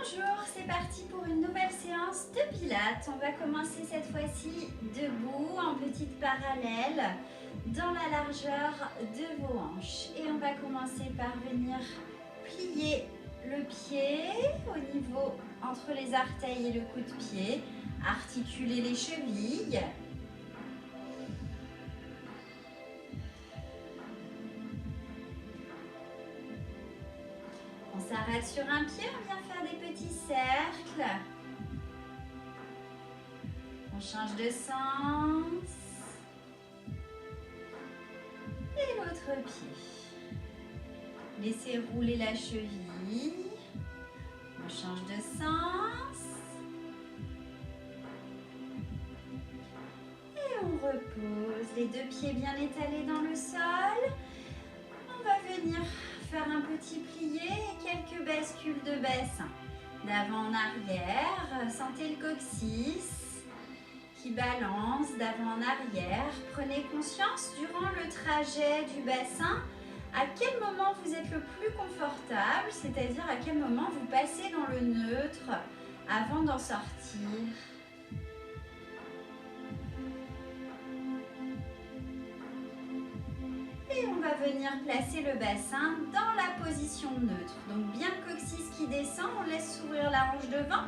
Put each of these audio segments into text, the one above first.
Bonjour, c'est parti pour une nouvelle séance de pilates. On va commencer cette fois-ci debout en petite parallèle dans la largeur de vos hanches. Et on va commencer par venir plier le pied au niveau entre les orteils et le coup de pied. Articuler les chevilles. On s'arrête sur un pied, on vient faire des petits cercles. On change de sens. Et l'autre pied. Laissez rouler la cheville. On change de sens. Et on repose. Les deux pieds bien étalés dans le sol. On va venir faire un petit plié et quelques bascules de bassin. D'avant en arrière, sentez le coccyx qui balance d'avant en arrière. Prenez conscience durant le trajet du bassin à quel moment vous êtes le plus confortable, c'est-à-dire à quel moment vous passez dans le neutre avant d'en sortir. Et on va venir placer le bassin dans la position neutre. Donc bien le coccyx qui descend, on laisse s'ouvrir la hanche devant.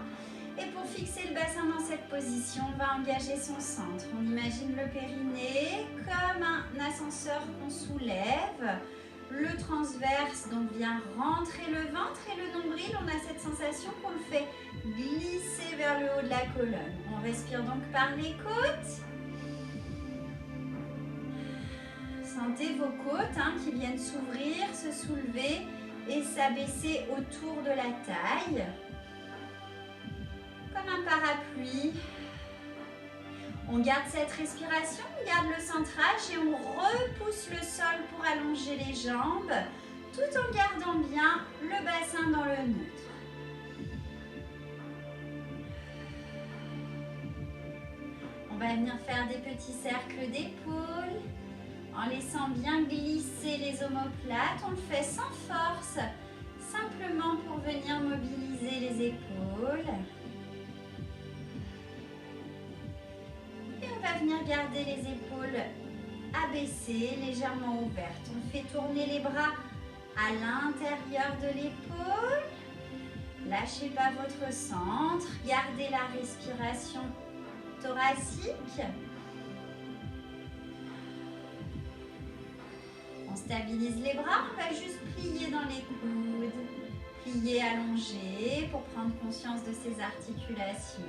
Et pour fixer le bassin dans cette position, on va engager son centre. On imagine le périnée comme un ascenseur qu'on soulève. Le transverse donc vient rentrer le ventre et le nombril, on a cette sensation qu'on le fait glisser vers le haut de la colonne. On respire donc par les côtes. Sentez vos côtes qui viennent s'ouvrir, se soulever et s'abaisser autour de la taille. Comme un parapluie. On garde cette respiration, on garde le centrage et on repousse le sol pour allonger les jambes tout en gardant bien le bassin dans le neutre. On va venir faire des petits cercles d'épaules. En laissant bien glisser les omoplates, on le fait sans force, simplement pour venir mobiliser les épaules. Et on va venir garder les épaules abaissées, légèrement ouvertes. On fait tourner les bras à l'intérieur de l'épaule. Lâchez pas votre centre, gardez la respiration thoracique. On stabilise les bras, on va juste plier dans les coudes, plier, allonger pour prendre conscience de ses articulations.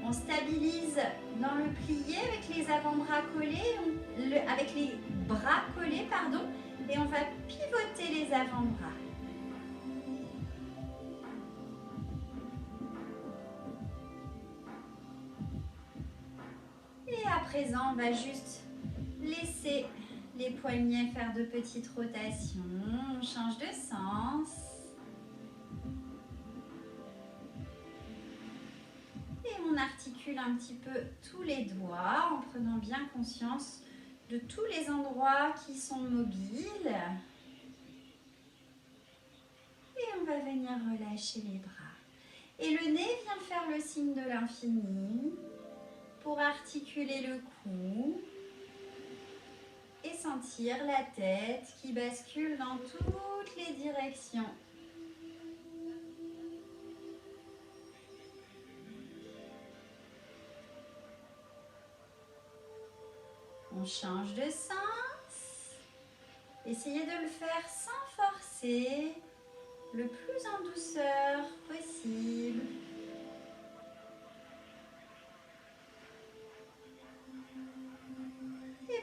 On stabilise dans le plié avec les avant-bras collés, avec les bras collés, pardon, et on va pivoter les avant-bras. Et à présent, on va juste laissez les poignets faire de petites rotations. On change de sens. Et on articule un petit peu tous les doigts en prenant bien conscience de tous les endroits qui sont mobiles. Et on va venir relâcher les bras. Et le nez vient faire le signe de l'infini pour articuler le cou. Et sentir la tête qui bascule dans toutes les directions. On change de sens. Essayez de le faire sans forcer, le plus en douceur possible.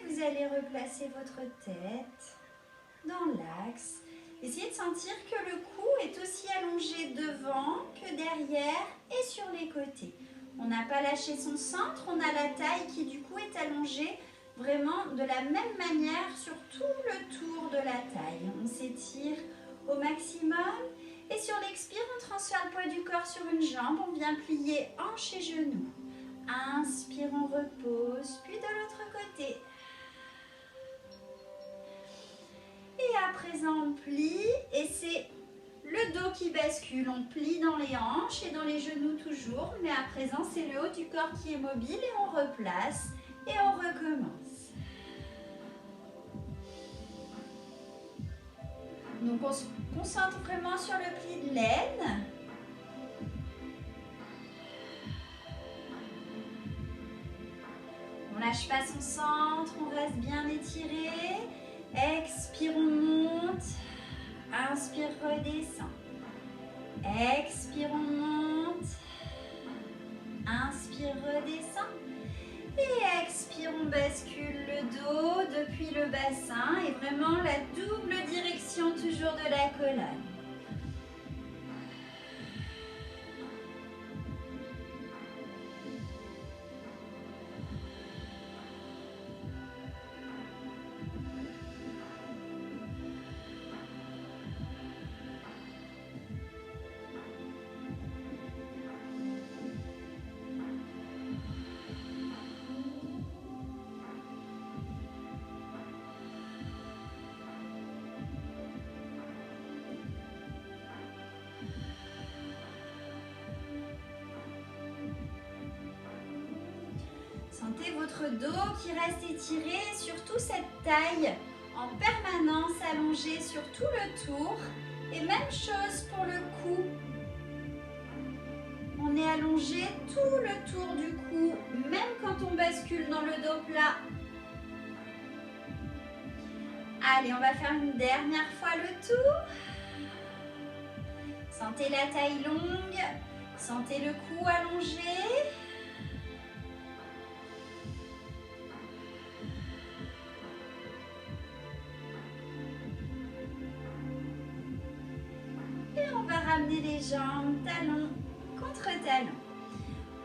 Vous allez replacer votre tête dans l'axe. Essayez de sentir que le cou est aussi allongé devant que derrière et sur les côtés. On n'a pas lâché son centre, on a la taille qui du coup est allongée vraiment de la même manière sur tout le tour de la taille. On s'étire au maximum et sur l'expire, on transfère le poids du corps sur une jambe, on vient plier hanche et genoux. Inspire, on repose, puis de l'autre côté. Et à présent, on plie et c'est le dos qui bascule. On plie dans les hanches et dans les genoux toujours, mais à présent, c'est le haut du corps qui est mobile et on replace et on recommence. Donc, on se concentre vraiment sur le pli de l'aine. On lâche pas son centre, on reste bien étiré. Expire, on monte. Inspire, redescend. Expire, on monte. Inspire, redescend. Et expire, on bascule le dos depuis le bassin et vraiment la double direction toujours de la colonne. Sentez votre dos qui reste étiré, surtout cette taille en permanence allongée sur tout le tour. Et même chose pour le cou. On est allongé tout le tour du cou, même quand on bascule dans le dos plat. Allez, on va faire une dernière fois le tour. Sentez la taille longue, sentez le cou allongé. Ramener les jambes, talons contre talons.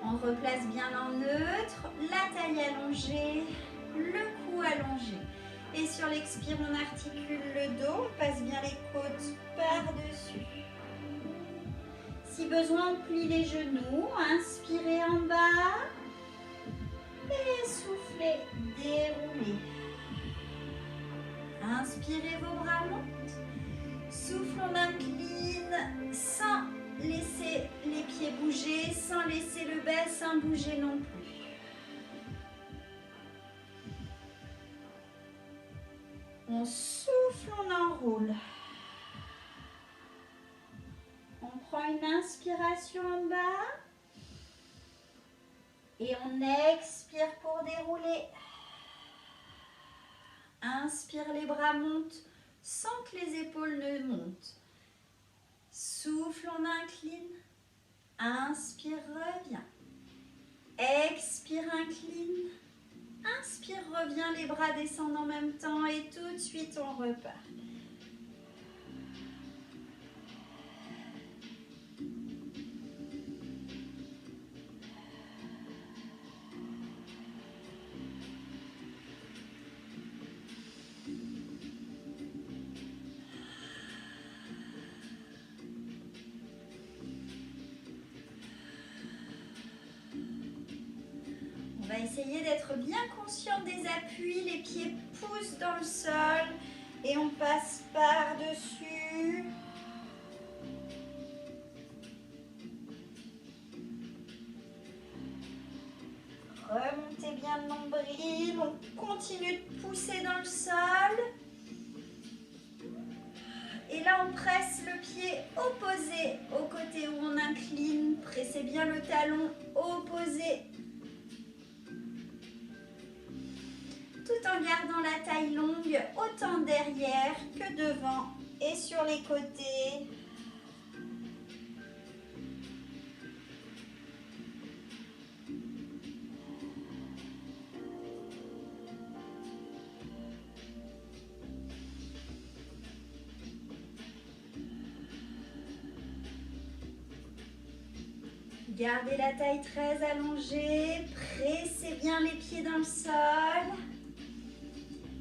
On replace bien en neutre, la taille allongée, le cou allongé. Et sur l'expire, on articule le dos, on passe bien les côtes par-dessus. Si besoin, on plie les genoux, inspirez en bas. Et soufflez, déroulez. Inspirez, vos bras montent. Souffle, on incline sans laisser les pieds bouger, sans laisser le bassin bouger non plus. On souffle, on enroule. On prend une inspiration en bas et on expire pour dérouler. Inspire, les bras montent sans que les épaules ne montent. Souffle, on incline. Inspire, reviens. Expire, incline. Inspire, reviens, les bras descendent en même temps et tout de suite on repart. On va essayer d'être bien conscient des appuis, les pieds poussent dans le sol et on passe par-dessus. Remontez bien le nombril, on continue de pousser dans le sol. Et là, on presse le pied opposé au côté où on incline. Pressez bien le talon opposé. Tout en gardant la taille longue, autant derrière que devant et sur les côtés. Gardez la taille très allongée, pressez bien les pieds dans le sol.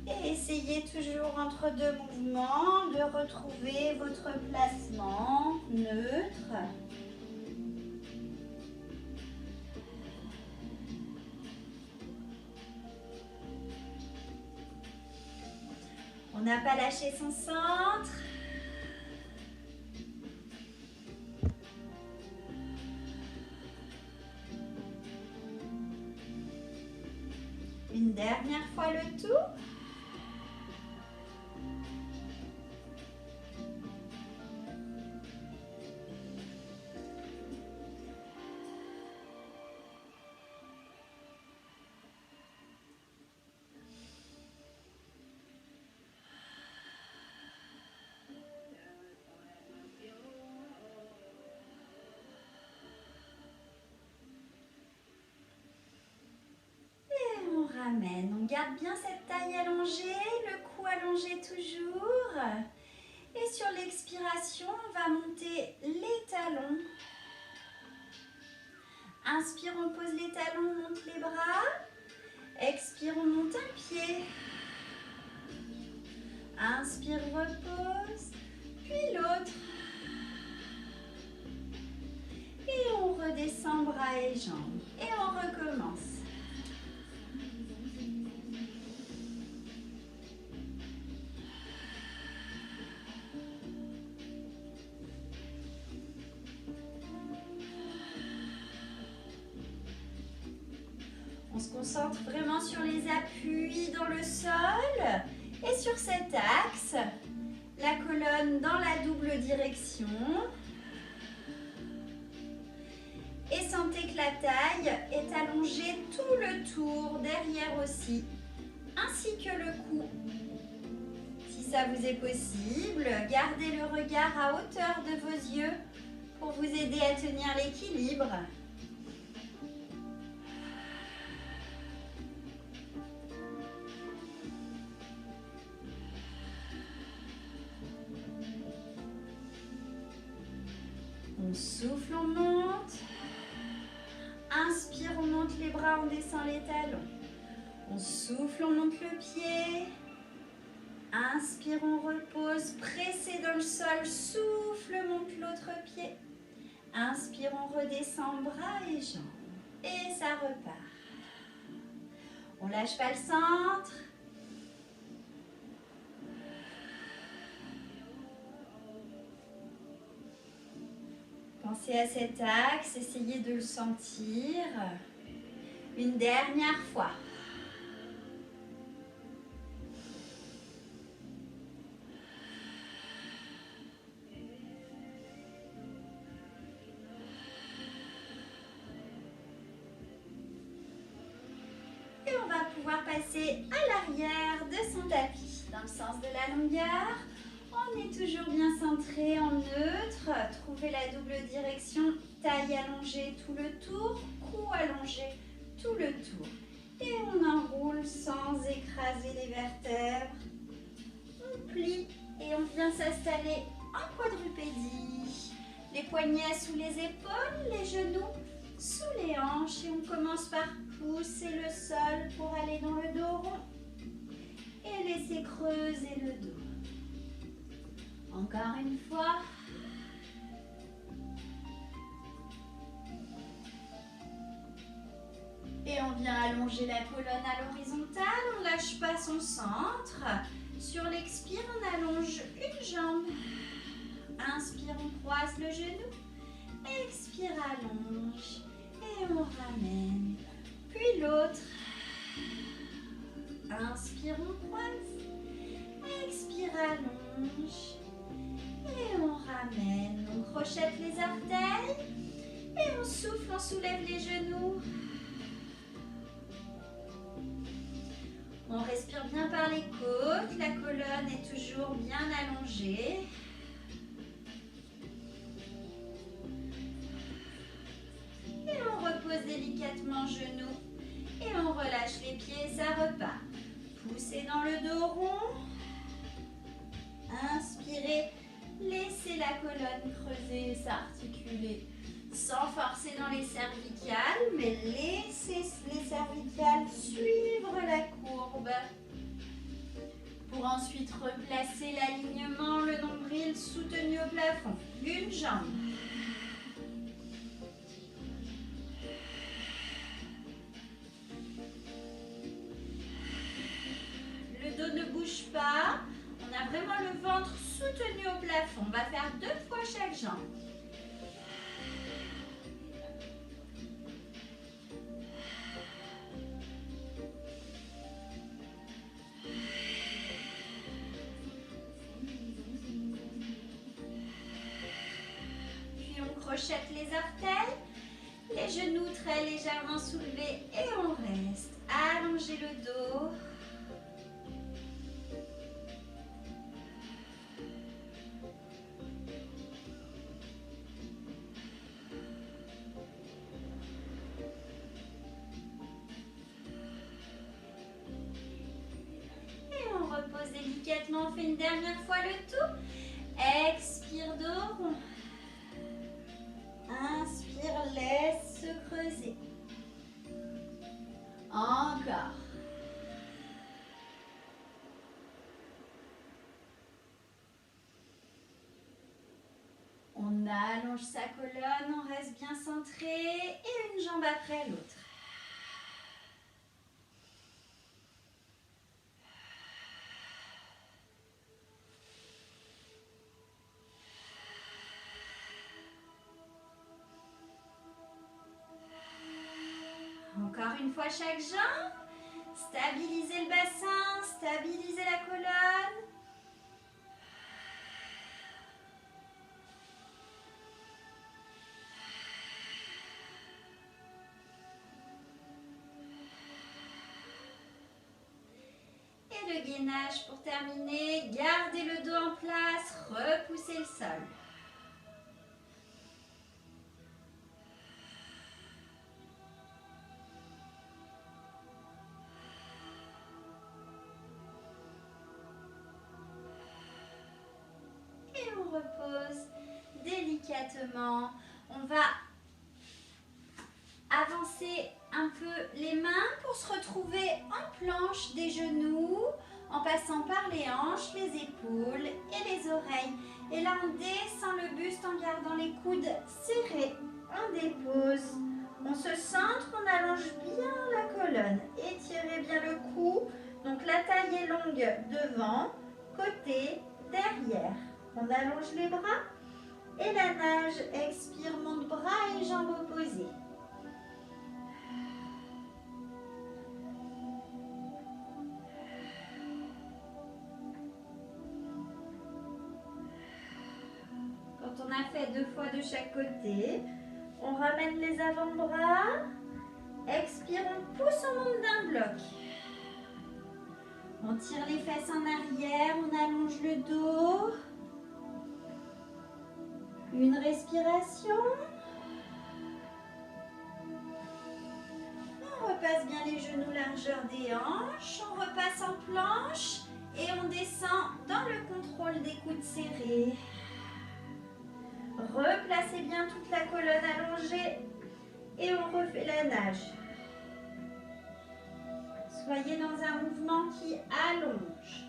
Et essayez toujours entre deux mouvements de retrouver votre placement neutre. On n'a pas lâché son centre. dernière fois le tour. Ramène. On garde bien cette taille allongée, le cou allongé toujours. Et sur l'expiration, on va monter les talons. Inspire, on pose les talons, on monte les bras. Expire, on monte un pied. Inspire, repose. Puis l'autre. Et on redescend bras et jambes. Et on recommence. On se concentre vraiment sur les appuis dans le sol et sur cet axe, la colonne dans la double direction. Et sentez que la taille est allongée tout le tour, derrière aussi, ainsi que le cou. Si ça vous est possible, gardez le regard à hauteur de vos yeux pour vous aider à tenir l'équilibre. On souffle, on monte. Inspire, on monte les bras, on descend les talons. On souffle, on monte le pied. Inspire, on repose. Pressez dans le sol. Souffle, monte l'autre pied. Inspire, on redescend bras et jambes. Et ça repart. On lâche pas le centre. Pensez à cet axe, essayez de le sentir. Une dernière fois. Et on va pouvoir passer à l'arrière de son tapis. Dans le sens de la longueur. On est toujours bien centré en neutre. Trouvez la double direction. Taille allongée tout le tour. Cou allongé tout le tour. Et on enroule sans écraser les vertèbres. On plie et on vient s'installer en quadrupédie. Les poignets sous les épaules, les genoux sous les hanches. Et on commence par pousser le sol pour aller dans le dos rond. Et laisser creuser le dos. Encore une fois. Et on vient allonger la colonne à l'horizontale. On ne lâche pas son centre. Sur l'expire, on allonge une jambe. Inspire, on croise le genou. Expire, allonge. Et on ramène. Puis l'autre. Inspire, on croise. Expire, allonge. Et on ramène, on crochette les orteils et on souffle, on soulève les genoux. On respire bien par les côtes, la colonne est toujours bien allongée. Et on repose délicatement genoux et on relâche les pieds et ça repart. Poussez dans le dos rond. Inspirez. Laissez la colonne creuser, s'articuler sans forcer dans les cervicales, mais laissez les cervicales suivre la courbe. Pour ensuite replacer l'alignement, le nombril soutenu au plafond. Une jambe. Le dos ne bouge pas. On a vraiment le ventre soutenu au plafond. On va faire 2 fois chaque jambe. crochette les orteils. Les genoux très légèrement soulevés et on reste. Allongez le dos. Et on repose délicatement. On fait une dernière fois le tout. Expire dos rond. Inspire, laisse se creuser. Encore. On allonge sa colonne, on reste bien centré et une jambe après l'autre. Encore une fois chaque jambe. Stabilisez le bassin, stabilisez la colonne. Et le gainage pour terminer. Gardez le dos en place, repoussez le sol. Repose délicatement. On va avancer un peu les mains pour se retrouver en planche des genoux, en passant par les hanches, les épaules et les oreilles. Et là, on descend le buste en gardant les coudes serrés. On dépose. On se centre, on allonge bien la colonne. Étirez bien le cou. Donc la taille est longue devant, côté, derrière. On allonge les bras et la nage, expire, monte bras et jambes opposées. Quand on a fait 2 fois de chaque côté, on ramène les avant-bras, expire, on pousse, on monte d'un bloc. On tire les fesses en arrière, on allonge le dos. Une respiration. On repasse bien les genoux largeur des hanches. On repasse en planche et on descend dans le contrôle des coudes serrés. Replacez bien toute la colonne allongée et on refait la nage. Soyez dans un mouvement qui allonge.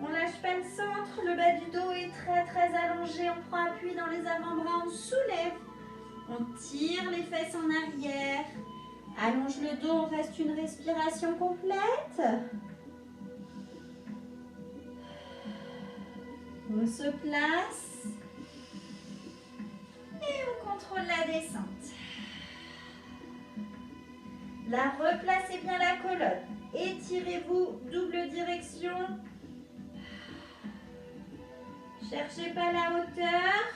On lâche pas le centre, le bas du dos est très allongé. On prend appui dans les avant-bras, on soulève. On tire les fesses en arrière. Allonge le dos, on reste une respiration complète. On se place. Et on contrôle la descente. Là, replacez bien la colonne. Étirez-vous, double direction. Cherchez pas la hauteur.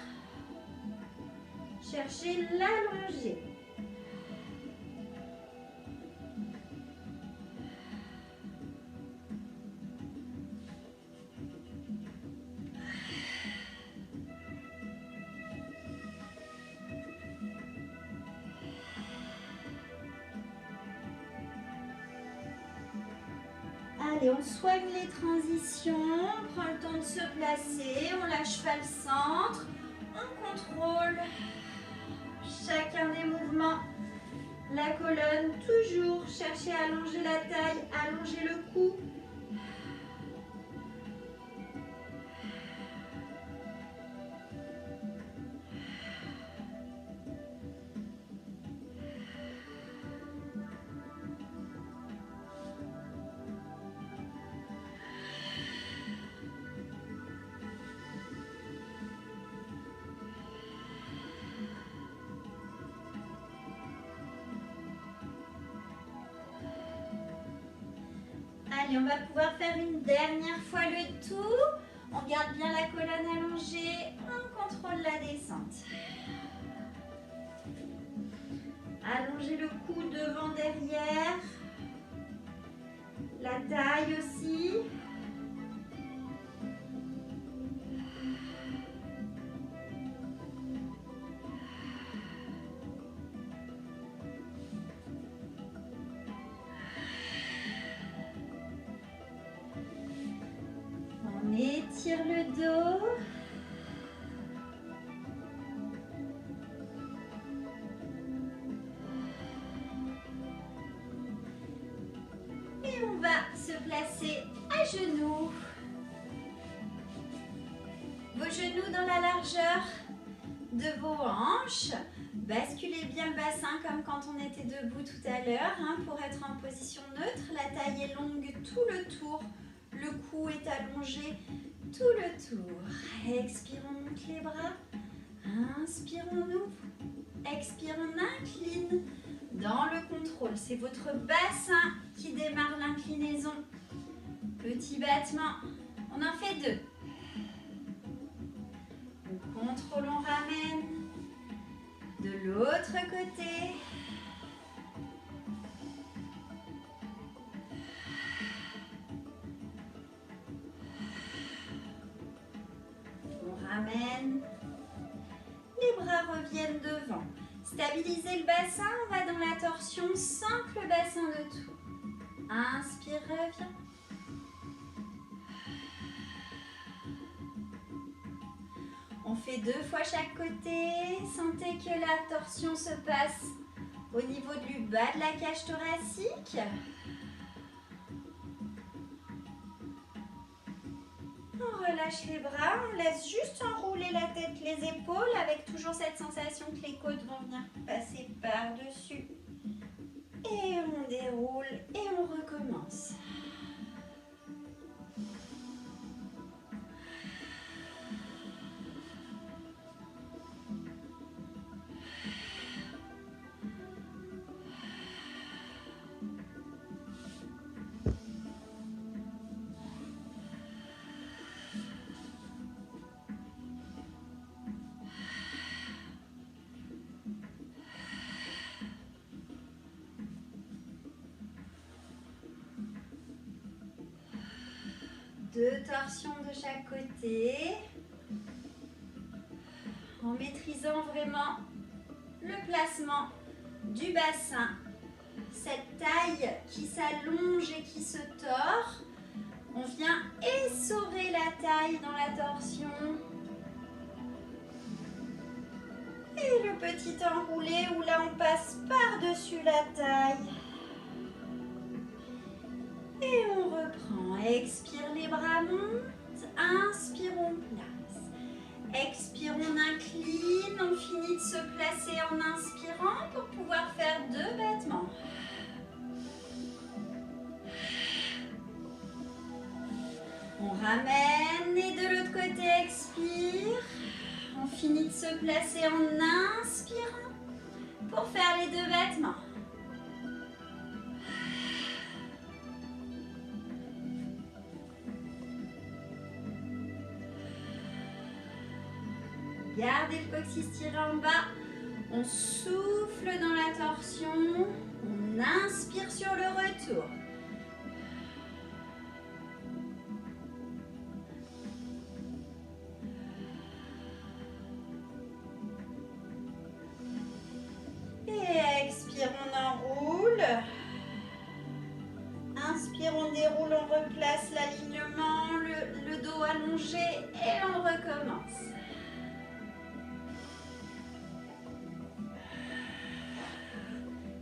Cherchez l'allonger. Allez, on soigne les transitions, on prend le temps de se placer, on lâche pas le centre, on contrôle chacun des mouvements. La colonne, toujours chercher à allonger la taille, allonger le cou. Allez, on va pouvoir faire une dernière fois le tour. On garde bien la colonne allongée, on contrôle la descente. Allongez le cou devant, derrière. La taille aussi. On étire le dos. Et on va se placer à genoux. Vos genoux dans la largeur de vos hanches. Basculez bien le bassin comme quand on était debout tout à l'heure pour être en position neutre. La taille est longue tout le tour. Le cou est allongé tout le tour. Expire, on monte les bras. Inspire, on ouvre. Expire, on incline. Dans le contrôle, c'est votre bassin qui démarre l'inclinaison. Petit battement. On en fait 2. On contrôle, on ramène. De l'autre côté. On ramène. Les bras reviennent devant. Stabilisez le bassin, on va dans la torsion sans que le bassin ne tourne. Inspire, reviens. On fait 2 fois chaque côté. Sentez que la torsion se passe au niveau du bas de la cage thoracique. On relâche les bras, on laisse juste enrouler la tête, les épaules avec toujours cette sensation que les côtes vont venir passer par-dessus. Et on déroule et on recommence. Deux torsions de chaque côté. En maîtrisant vraiment le placement du bassin. Cette taille qui s'allonge et qui se tord. On vient essorer la taille dans la torsion. Et le petit enroulé où là on passe par-dessus la taille. Et on reprend. Expire, les bras montent. Inspire, on place. Expire, on incline. On finit de se placer en inspirant pour pouvoir faire 2 battements. On ramène et de l'autre côté, expire. On finit de se placer en inspirant pour faire les 2 battements. Gardez le coccyx tiré en bas. On souffle dans la torsion. On inspire sur le retour. Et expire, on enroule. Inspire, on déroule, on replace l'alignement, le dos allongé et on recommence.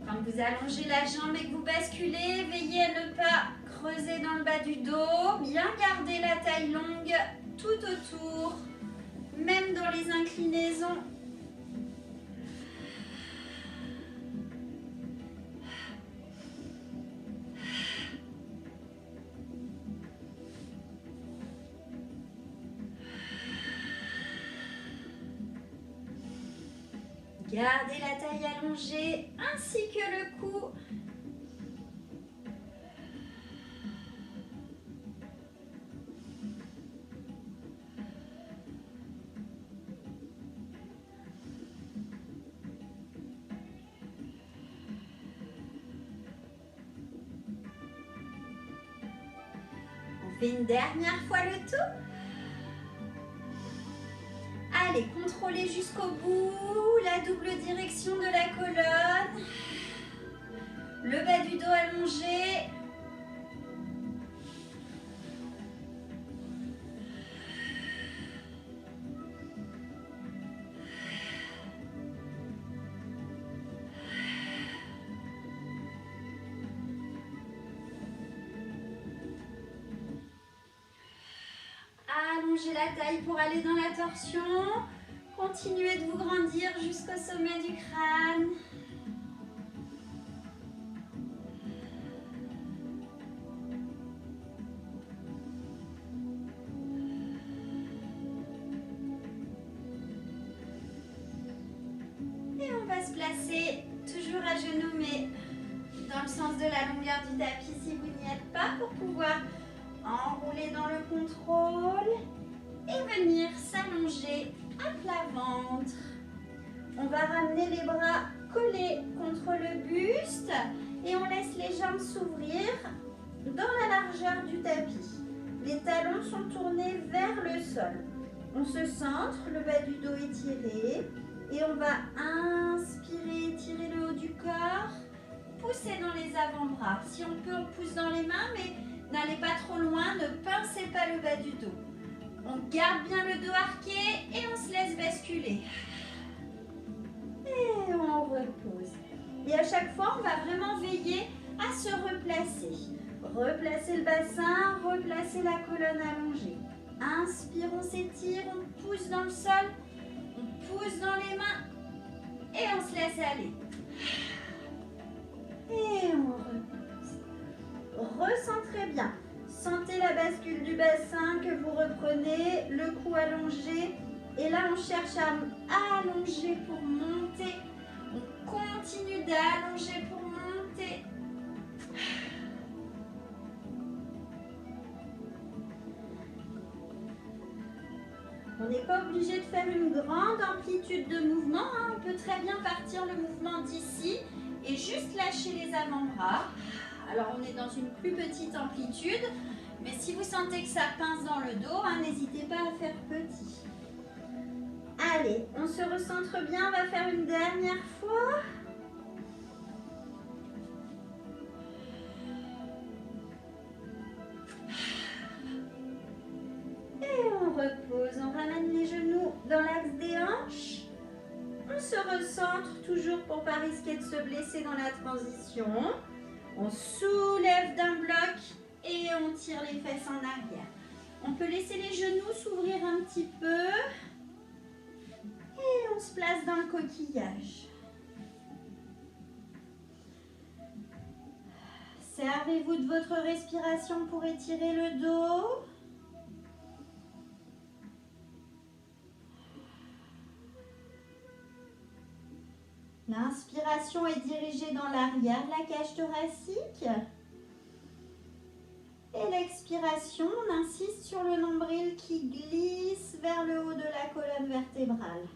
Quand vous allongez la jambe et que vous basculez, veillez à ne pas creuser dans le bas du dos. Bien garder la taille longue tout autour, même dans les inclinaisons. Gardez la taille allongée ainsi que le cou. On fait une dernière fois le tour. Allez, contrôlez jusqu'au bout la double direction de la colonne. Le bas du dos allongé. Allongez la taille pour aller dans la torsion. Continuez de vous grandir jusqu'au sommet du crâne. Et on va se placer toujours à genoux, mais dans le sens de la longueur du tapis si vous n'y êtes pas, pour pouvoir enrouler dans le contrôle et venir s'allonger à plat ventre. On va ramener les bras collés contre le buste et on laisse les jambes s'ouvrir dans la largeur du tapis. Les talons sont tournés vers le sol. On se centre, le bas du dos étiré et on va inspirer, étirer le haut du corps, pousser dans les avant-bras. Si on peut, on pousse dans les mains, mais n'allez pas trop loin, ne pincez pas le bas du dos. On garde bien le dos arqué et on se laisse basculer. Et on repose. Et à chaque fois, on va vraiment veiller à se replacer. Replacer le bassin, replacer la colonne allongée. Inspire, on s'étire, on pousse dans le sol, on pousse dans les mains et on se laisse aller. Et on repose. Recentrez bien. Sentez la bascule du bassin que vous reprenez, le cou allongé. Et là, on cherche à allonger pour monter. On continue d'allonger pour monter. On n'est pas obligé de faire une grande amplitude de mouvement. On peut très bien partir le mouvement d'ici et juste lâcher les avant-bras. Alors, on est dans une plus petite amplitude. Mais si vous sentez que ça pince dans le dos, n'hésitez pas à faire petit. Allez, on se recentre bien, on va faire une dernière fois. Et on repose, on ramène les genoux dans l'axe des hanches. On se recentre toujours pour ne pas risquer de se blesser dans la transition. On soulève d'un bloc et on tire les fesses en arrière. On peut laisser les genoux s'ouvrir un petit peu. Et on se place dans le coquillage. Servez-vous de votre respiration pour étirer le dos. L'inspiration est dirigée dans l'arrière de la cage thoracique. Et l'expiration, on insiste sur le nombril qui glisse vers le haut de la colonne vertébrale.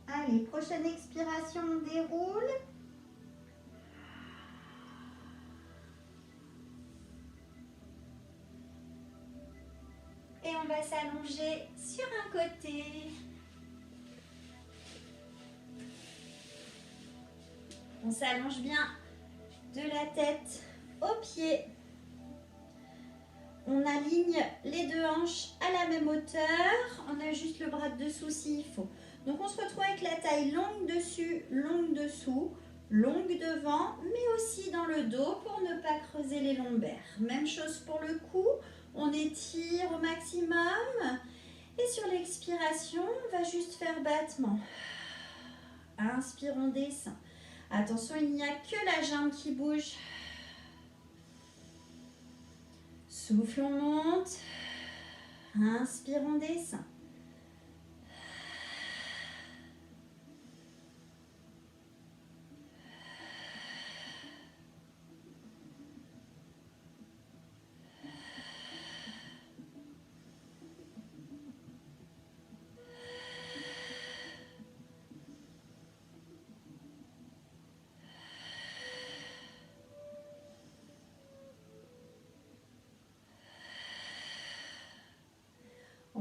Allez, prochaine expiration, on déroule. Et on va s'allonger sur un côté. On s'allonge bien de la tête aux pieds. On aligne les deux hanches à la même hauteur. On ajuste le bras de dessous s'il faut. Donc on se retrouve avec la taille longue dessus, longue dessous, longue devant, mais aussi dans le dos pour ne pas creuser les lombaires. Même chose pour le cou, on étire au maximum. Et sur l'expiration, on va juste faire battement. Inspire, on descend. Attention, il n'y a que la jambe qui bouge. Souffle, on monte. Inspire, on descend.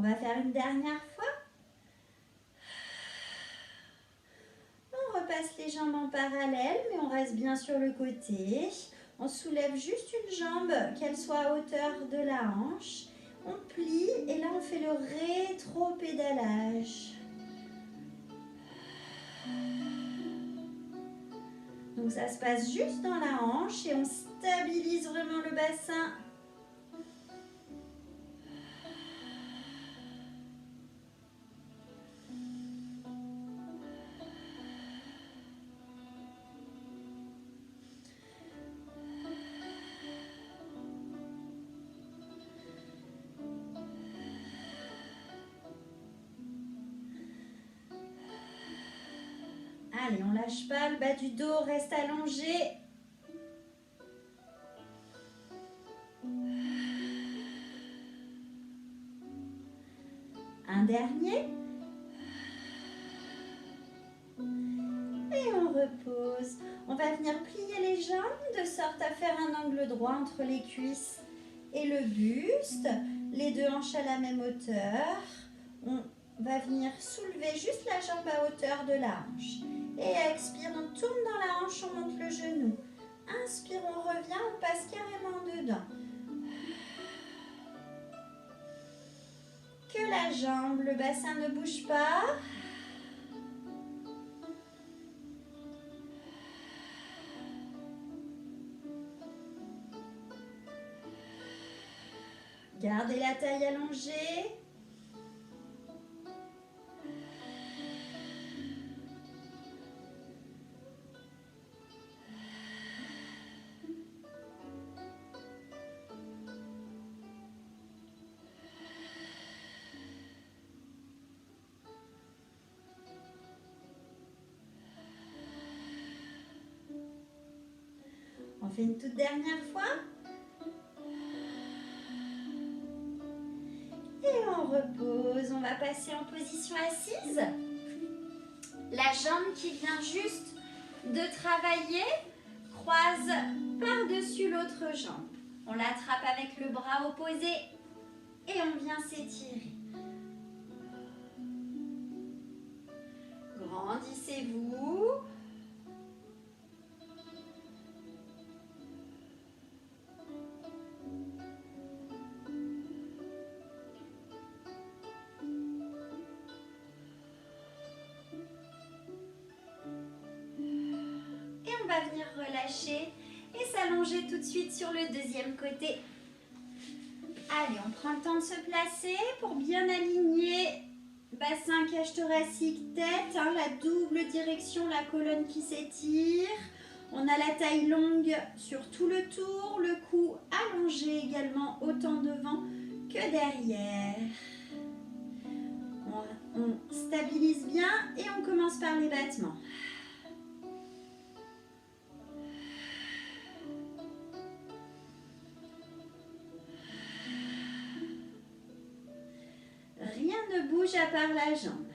va faire une dernière fois. On repasse les jambes en parallèle, mais on reste bien sur le côté. On soulève juste une jambe, qu'elle soit à hauteur de la hanche. On plie et là on fait le rétro-pédalage. Donc ça se passe juste dans la hanche et on stabilise vraiment le bassin. Allez, on lâche pas, le bas du dos reste allongé. Un dernier. Et on repose. On va venir plier les jambes de sorte à faire un angle droit entre les cuisses et le buste. Les deux hanches à la même hauteur. On va venir soulever juste la jambe à hauteur de la hanche. Et expire, on tourne dans la hanche, on monte le genou. Inspire, on revient, on passe carrément dedans. Que la jambe, le bassin ne bouge pas. Gardez la taille allongée. On fait une toute dernière fois. Et on repose. On va passer en position assise. La jambe qui vient juste de travailler croise par-dessus l'autre jambe. On l'attrape avec le bras opposé et on vient s'étirer. Grandissez-vous. On va venir relâcher et s'allonger tout de suite sur le deuxième côté. Allez, on prend le temps de se placer pour bien aligner bassin, cage thoracique, tête, la double direction, la colonne qui s'étire. On a la taille longue sur tout le tour, le cou allongé également autant devant que derrière. On stabilise bien et on commence par les battements. Rien ne bouge à part la jambe.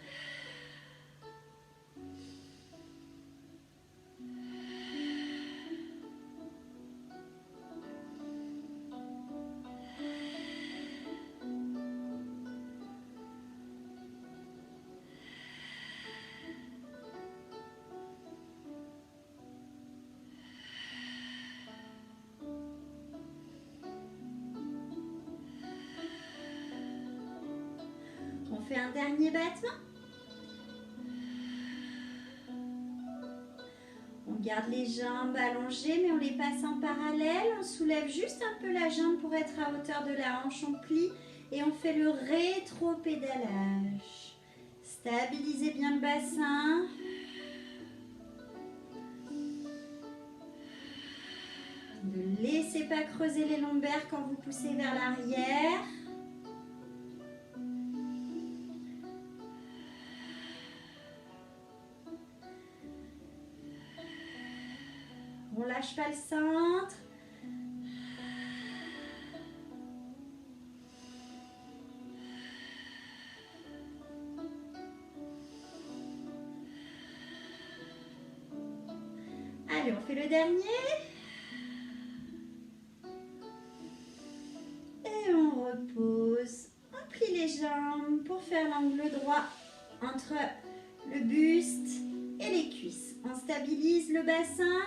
On fait un dernier battement. On garde les jambes allongées, mais on les passe en parallèle. On soulève juste un peu la jambe pour être à hauteur de la hanche. On plie et on fait le rétro-pédalage. Stabilisez bien le bassin. Ne laissez pas creuser les lombaires quand vous poussez vers l'arrière. On lâche pas le centre. Allez, on fait le dernier. Et on repose. On plie les jambes. pour faire l'angle droit entre le buste et les cuisses. On stabilise le bassin,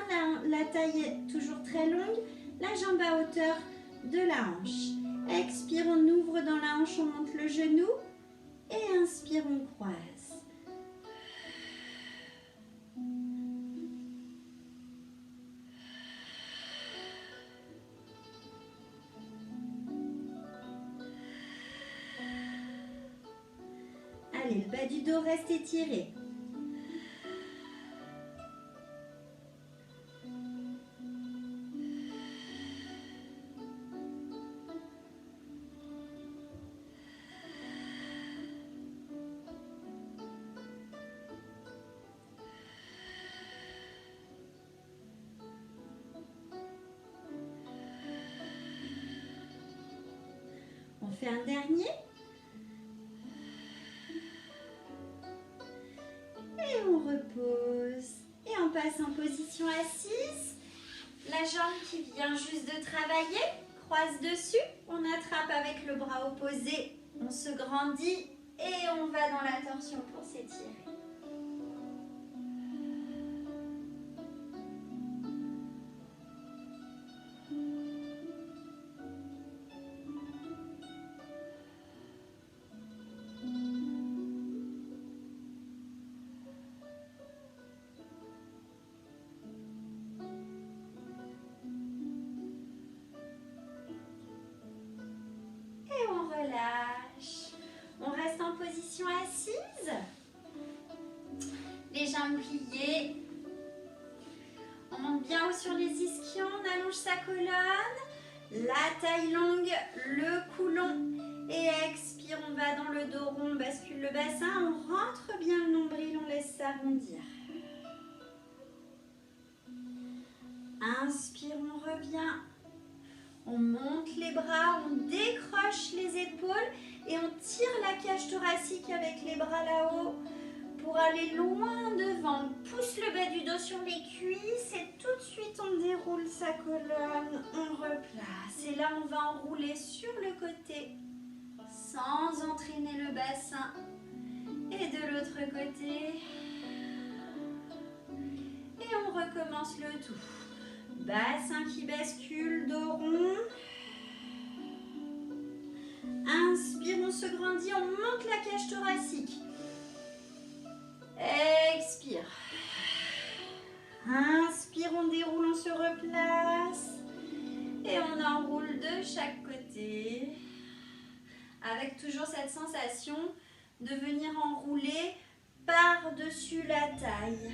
la taille est toujours très longue, la jambe à hauteur de la hanche. Expire, on ouvre dans la hanche, on monte le genou et inspire, on croise. Allez, le bas du dos reste étiré. On fait un dernier. Et on repose. Et on passe en position assise. La jambe qui vient juste de travailler, croise dessus. On attrape avec le bras opposé. On se grandit et on va dans la torsion pour s'étirer. Relâche. On reste en position assise. Les jambes pliées. On monte bien haut sur les ischions. On allonge sa colonne. La taille longue, le cou long. Et expire, on va dans le dos rond. On bascule le bassin. On rentre bien le nombril. On laisse s'arrondir. Inspire, on revient. On monte les bras, on décroche les épaules et on tire la cage thoracique avec les bras là-haut pour aller loin devant. On pousse le bas du dos sur les cuisses et tout de suite on déroule sa colonne, on replace. Et là on va enrouler sur le côté sans entraîner le bassin. Et de l'autre côté. Et on recommence le tout. Bassin qui bascule, dos rond. Inspire, on se grandit, on monte la cage thoracique. Expire. Inspire, on déroule, on se replace. Et on enroule de chaque côté. Avec toujours cette sensation de venir enrouler par-dessus la taille.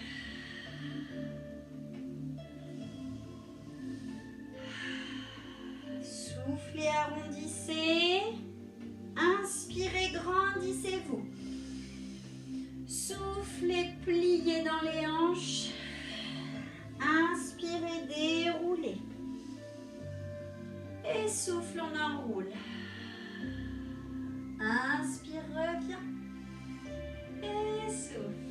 Soufflez, arrondissez. Inspirez, grandissez-vous. Soufflez, pliez dans les hanches. Inspirez, déroulez. Et souffle, on enroule. Inspire, reviens. Et souffle.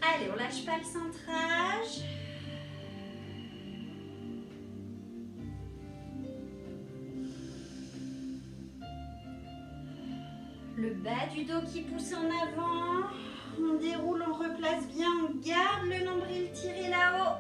Allez, on lâche pas le centrage. Le bas du dos qui pousse en avant. On déroule, on replace bien, on garde le nombril tiré là-haut.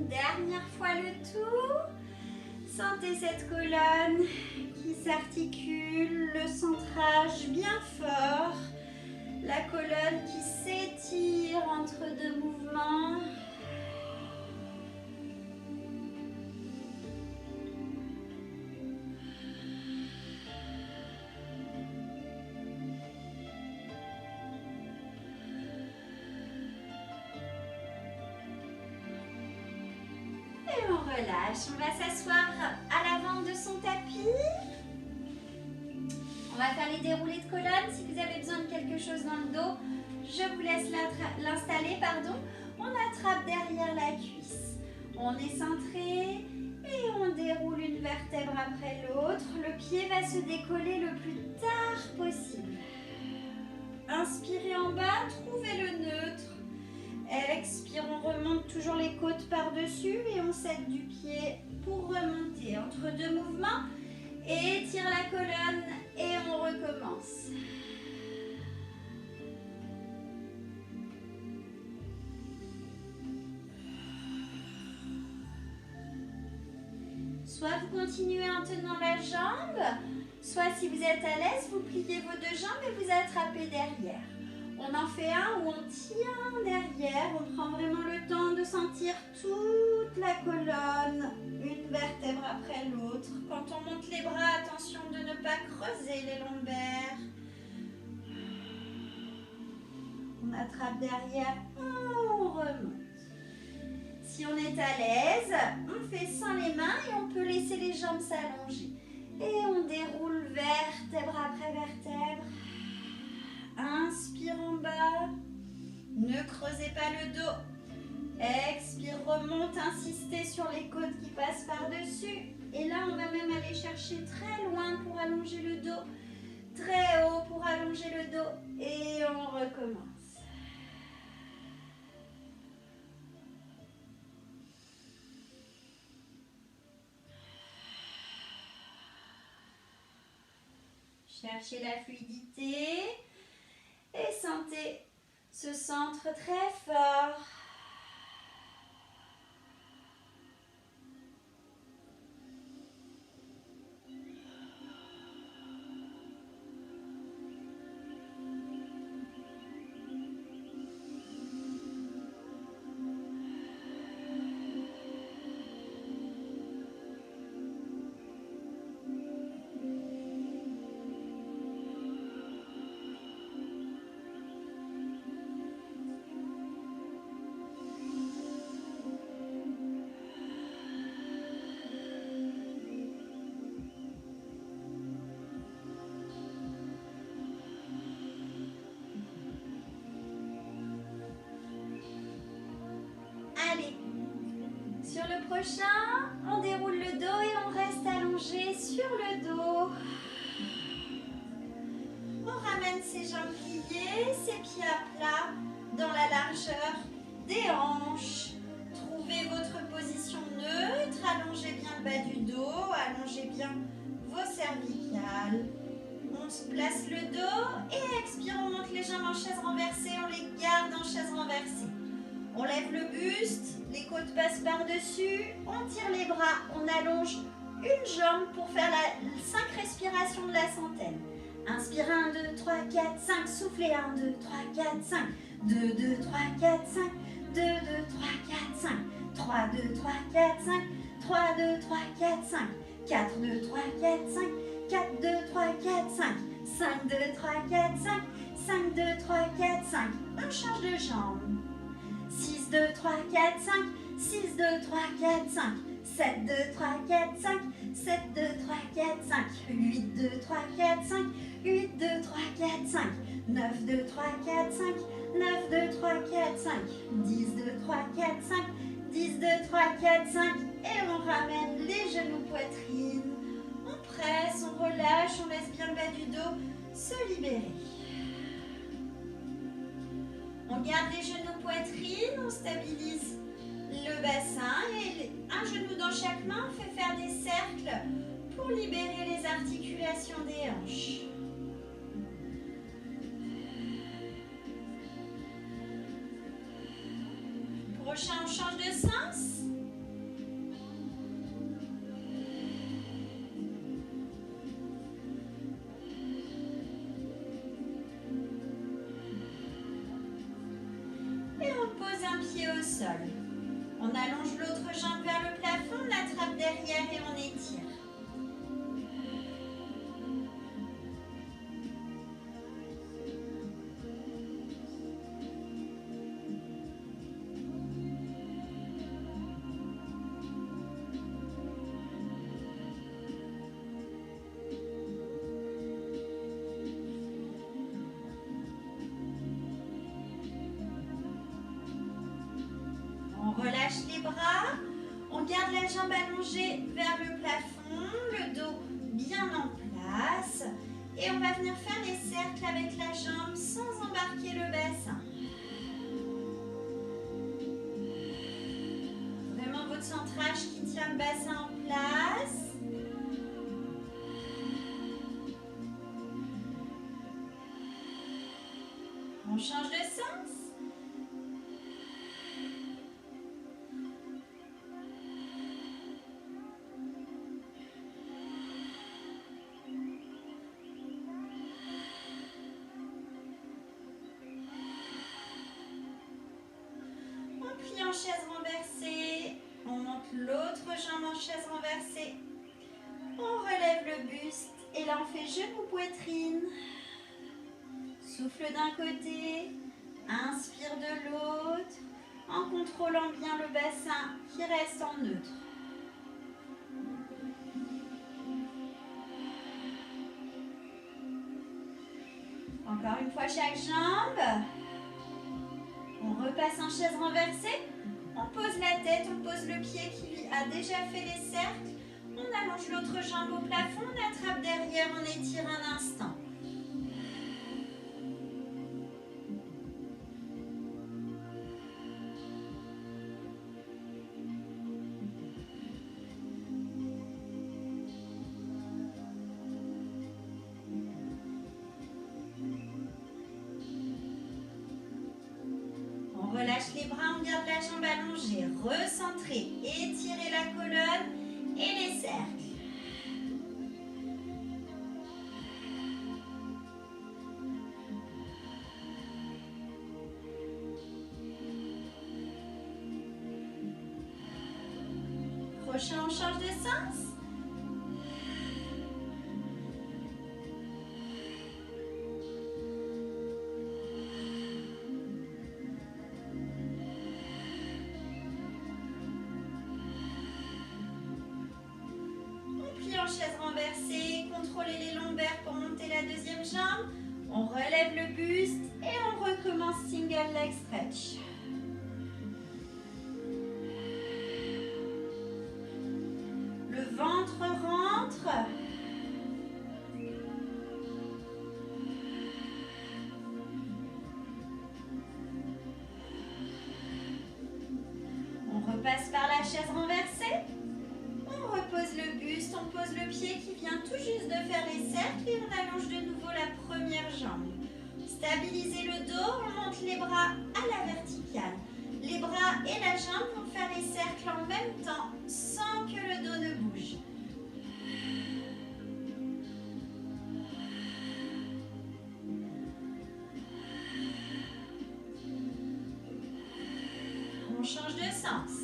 dernière fois le tour. Sentez cette colonne qui s'articule, le centrage bien fort. La colonne qui s'étire entre deux mouvements. Et on relâche. On va s'asseoir à l'avant de son tapis. On va faire les déroulés de colonne. Si vous avez besoin de quelque chose dans le dos, je vous laisse l'installer. On attrape derrière la cuisse. On est centré et on déroule une vertèbre après l'autre. Le pied va se décoller le plus tard possible. Inspirez en bas, trouvez le neutre. Expire, on remonte toujours les côtes par-dessus et on s'aide du pied pour remonter entre deux mouvements. Étire la colonne et on recommence. Soit vous continuez en tenant la jambe, soit si vous êtes à l'aise, vous pliez vos deux jambes et vous attrapez derrière. On en fait un où on tient derrière, on prend vraiment le temps de sentir toute la colonne, une vertèbre après l'autre. Quand on monte les bras, attention de ne pas creuser les lombaires. On attrape derrière, on remonte. Si on est à l'aise, on fait sans les mains et on peut laisser les jambes s'allonger. Et on déroule vertèbre après vertèbre. Inspire en bas, ne creusez pas le dos. Expire, remonte, insistez sur les côtes qui passent par-dessus. Et là, on va même aller chercher très loin pour allonger le dos, très haut pour allonger le dos. Et on recommence. Cherchez la fluidité. Et sentez ce centre très fort. Allez, sur le prochain, on déroule le dos et on reste allongé sur le dos. On ramène ses jambes pliées, ses pieds à plat dans la largeur des hanches. Trouvez votre position neutre, allongez bien le bas du dos, allongez bien vos cervicales. On se place le dos et expire, on monte les jambes en chaise renversée, on les garde en chaise renversée. On lève le buste, les côtes passent par-dessus, on tire les bras, on allonge une jambe pour faire les 5 respirations de la centaine. Inspire 1, 2, 3, 4, 5, soufflez 1, 2, 3, 4, 5, 2, 2, 3, 4, 5, 2, 2, 3, 4, 5, 3, 2, 3, 4, 5, 3, 2, 3, 4, 5, 4, 2, 3, 4, 5, 4, 2, 3, 4, 5, 5, 2, 3, 4, 5, 5, 2, 3, 4, 5. On change de jambe. 6, 2, 3, 4, 5, 6, 2, 3, 4, 5, 7, 2, 3, 4, 5, 7, 2, 3, 4, 5, 8, 2, 3, 4, 5, 8, 2, 3, 4, 5, 9, 2, 3, 4, 5, 9, 2, 3, 4, 5, 10, 2, 3, 4, 5, 10, 2, 3, 4, 5, et on ramène les genoux poitrine. On presse, on relâche, on laisse bien le bas du dos se libérer. On garde les genoux poitrine, on stabilise le bassin et un genou dans chaque main, on fait faire des cercles pour libérer les articulations des hanches. Prochain, on change de sens. sol. On allonge l'autre jambe vers le plafond, on attrape derrière et on étire. On relâche les bras, on garde la jambe allongée vers le plafond, le dos bien en place. Et on va venir faire les cercles avec la jambe sans embarquer le bassin. Vraiment votre centrage qui tient le bassin en place. On change de sens. Plie en chaise renversée, on monte l'autre jambe en chaise renversée, on relève le buste et là on fait genou poitrine, souffle d'un côté, inspire de l'autre, en contrôlant bien le bassin qui reste en neutre. Encore une fois chaque jambe. On repasse en chaise renversée, on pose la tête, on pose le pied qui a déjà fait les cercles, on allonge l'autre jambe au plafond, on attrape derrière, on étire un instant. On relâche les bras, on garde la jambe allongée, recentrez, étirez la colonne et les cercles. Prochain, on change de sens. Chaise renversée, contrôlez les lombaires pour monter la deuxième jambe. On relève le buste et on recommence single leg stretch. Le ventre rentre. On repasse par la chaise renversée. On repose le buste, on pose le pied qui vient tout juste de faire les cercles et on allonge de nouveau la première jambe. Stabilisez le dos, on monte les bras à la verticale. Les bras et la jambe vont faire les cercles en même temps sans que le dos ne bouge. On change de sens.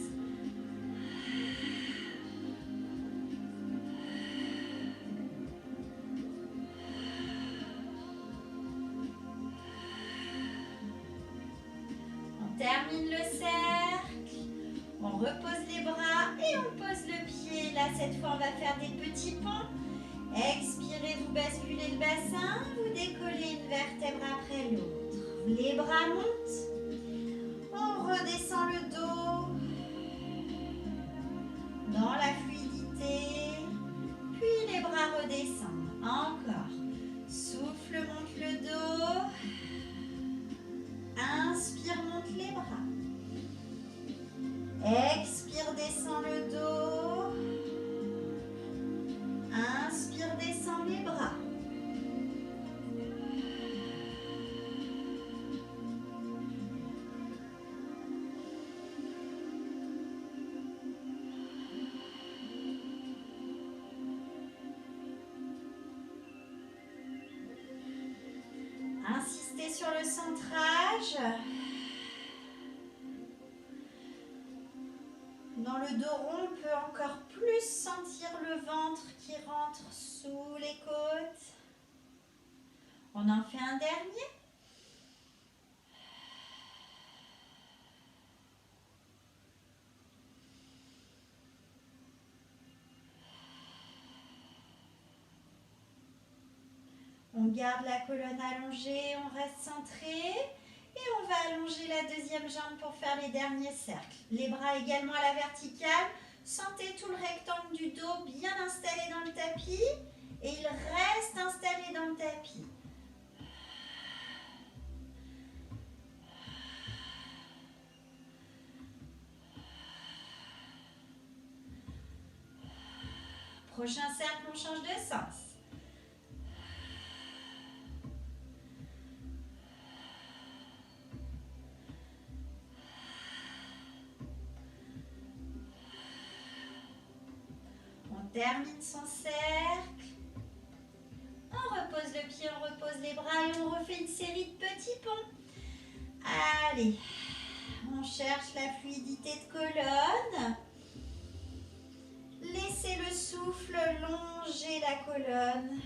Termine le cercle, on repose les bras et on pose le pied. Là, cette fois, on va faire des petits ponts. Expirez, vous basculez le bassin, vous décollez une vertèbre après l'autre. Les bras montent, on redescend le dos dans la fluidité, puis les bras redescendent. Encore, souffle, monte le dos. Inspire, monte les bras. Expire, descend le dos. Inspire, descend les bras. Insistez sur le centrage. Dans le dos rond, on peut encore plus sentir le ventre qui rentre sous les côtes. On en fait un dernier. On garde la colonne allongée, on reste centré et on va allonger la deuxième jambe pour faire les derniers cercles. Les bras également à la verticale. Sentez tout le rectangle du dos bien installé dans le tapis et il reste installé dans le tapis. Prochain cercle, on change de sens. On termine son cercle. On repose le pied, on repose les bras et on refait une série de petits ponts. Allez, on cherche la fluidité de colonne. Laissez le souffle longer la colonne.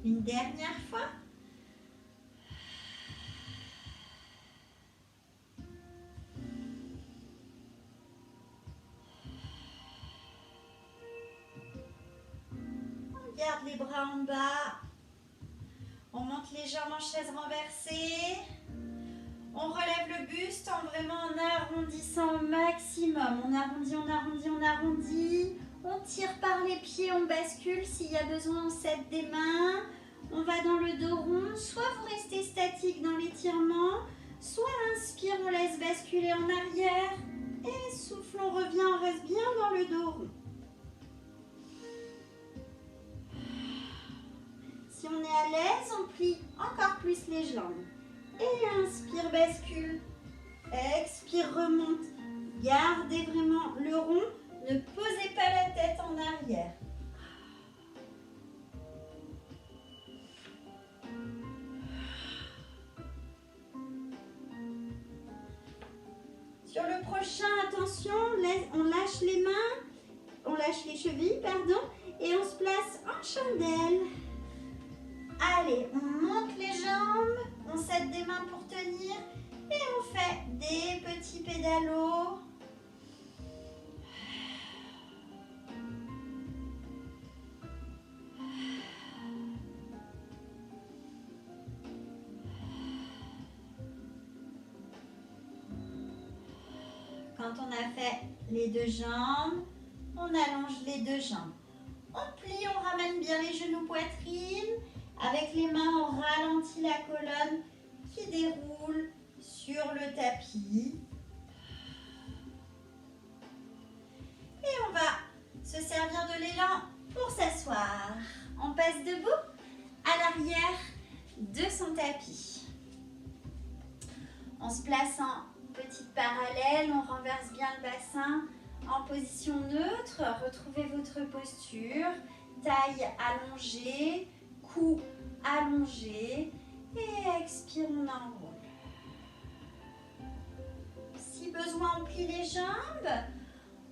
Une dernière fois. On garde les bras en bas. On monte les jambes en chaise renversée. On relève le buste en vraiment en arrondissant au maximum. On arrondit, on arrondit, on arrondit. On tire par les pieds, on bascule. S'il y a besoin, on s'aide des mains. On va dans le dos rond. Soit vous restez statique dans l'étirement, soit inspire, on laisse basculer en arrière. Et souffle, on revient, on reste bien dans le dos rond. Si on est à l'aise, on plie encore plus les jambes. Et inspire, bascule. Expire, remonte. Gardez vraiment le rond. Ne posez pas la tête en arrière. Sur le prochain, attention, on lâche les mains, on lâche les chevilles, pardon, et on se place en chandelle. Allez, on monte les jambes, on s'aide des mains pour tenir et on fait des petits pédalos. Quand on a fait les deux jambes, on allonge les deux jambes. On plie, on ramène bien les genoux poitrine. Avec les mains, on ralentit la colonne qui déroule sur le tapis. Et on va se servir de l'élan pour s'asseoir. On passe debout à l'arrière de son tapis. On se place en petite parallèle, on renverse bien le bassin en position neutre. Retrouvez votre posture, taille allongée, cou allongé et expire, on enroule. Si besoin, on plie les jambes,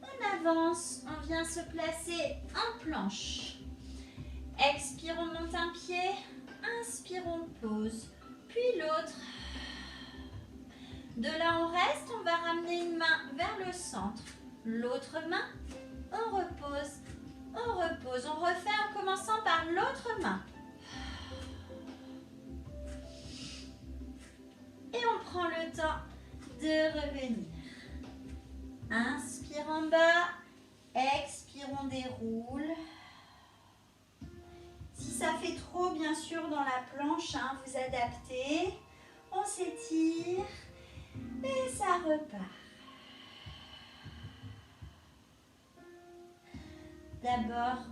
on avance, on vient se placer en planche. Expire, on monte un pied, inspire, on pose, puis l'autre. De là, on reste, on va ramener une main vers le centre. L'autre main, on repose, on repose. On refait en commençant par l'autre main. Et on prend le temps de revenir. Inspire en bas, expire, on déroule. Si ça fait trop, bien sûr, dans la planche, hein, vous adaptez. On s'étire et ça repart. D'abord,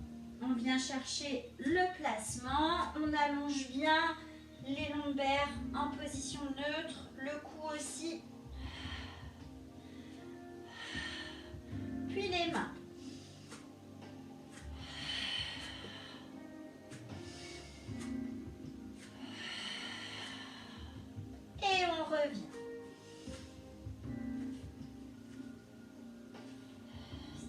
on vient chercher le placement. On allonge bien les lombaires en position neutre, le cou aussi. Puis les mains. Et on revient.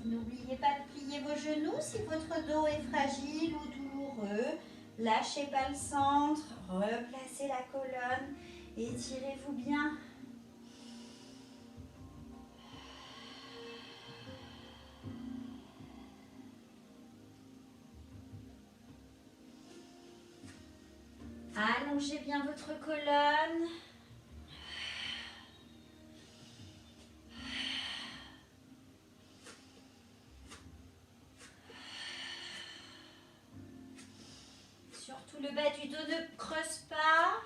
N'oubliez pas de plier vos genoux si votre dos est fragile ou douloureux. Lâchez pas le centre, replacez la colonne, étirez-vous bien. Allongez bien votre colonne. Surtout le bas du dos ne creuse pas.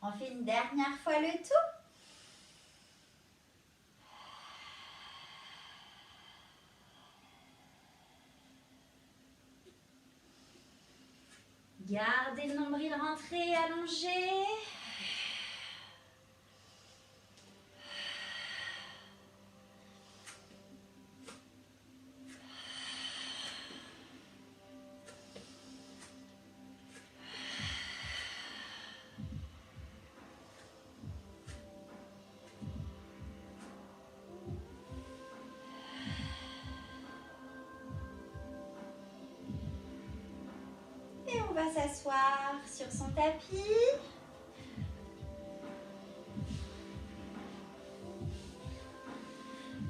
On fait une dernière fois le tout. Gardez le nombril rentré, allongé. Et on va s'asseoir sur son tapis.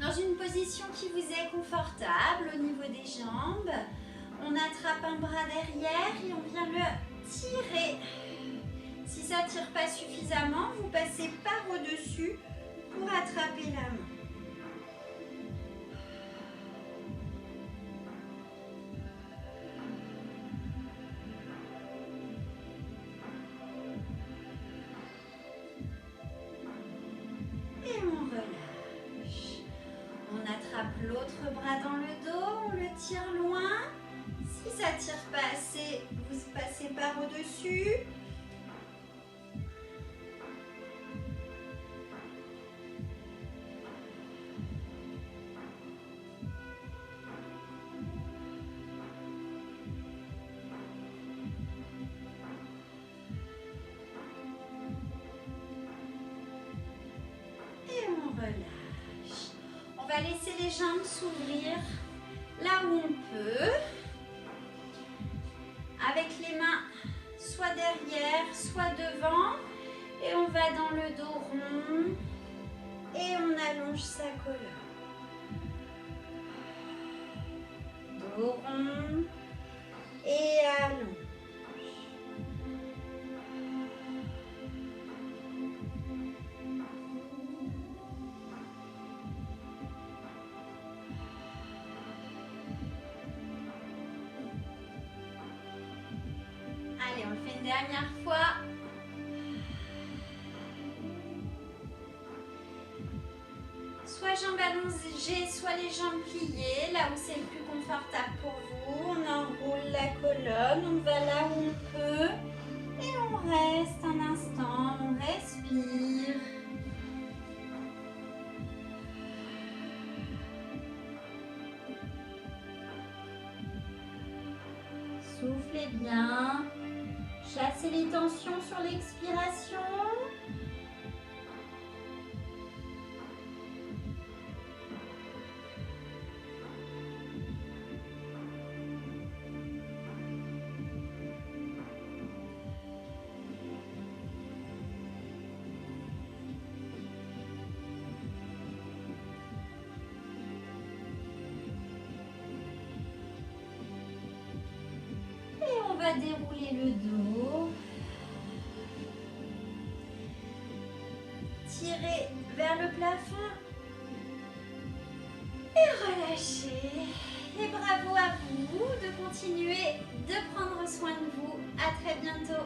Dans une position qui vous est confortable au niveau des jambes. On attrape un bras derrière et on vient le tirer. Si ça ne tire pas suffisamment, vous passez par au-dessus pour attraper la main. Et on relâche. On attrape l'autre bras dans le dos, on le tire loin. Si ça ne tire pas assez, vous passez par au-dessus. Et on relâche. On va laisser les jambes s'ouvrir là où on peut. Avec les mains soit derrière, soit devant. Et on va dans le dos rond. Et on allonge sa colonne. Dos rond. Et allonge. Allez, on le fait une dernière fois. Soit jambes allongées, soit les jambes pliées, là où c'est le plus confortable pour vous. On enroule la colonne, on va là où on peut. Et on reste un instant, on respire. Soufflez bien. Chassez les tensions sur l'expiration. va dérouler le dos. Tirez vers le plafond. Et relâchez. Et bravo à vous de continuer de prendre soin de vous. À très bientôt.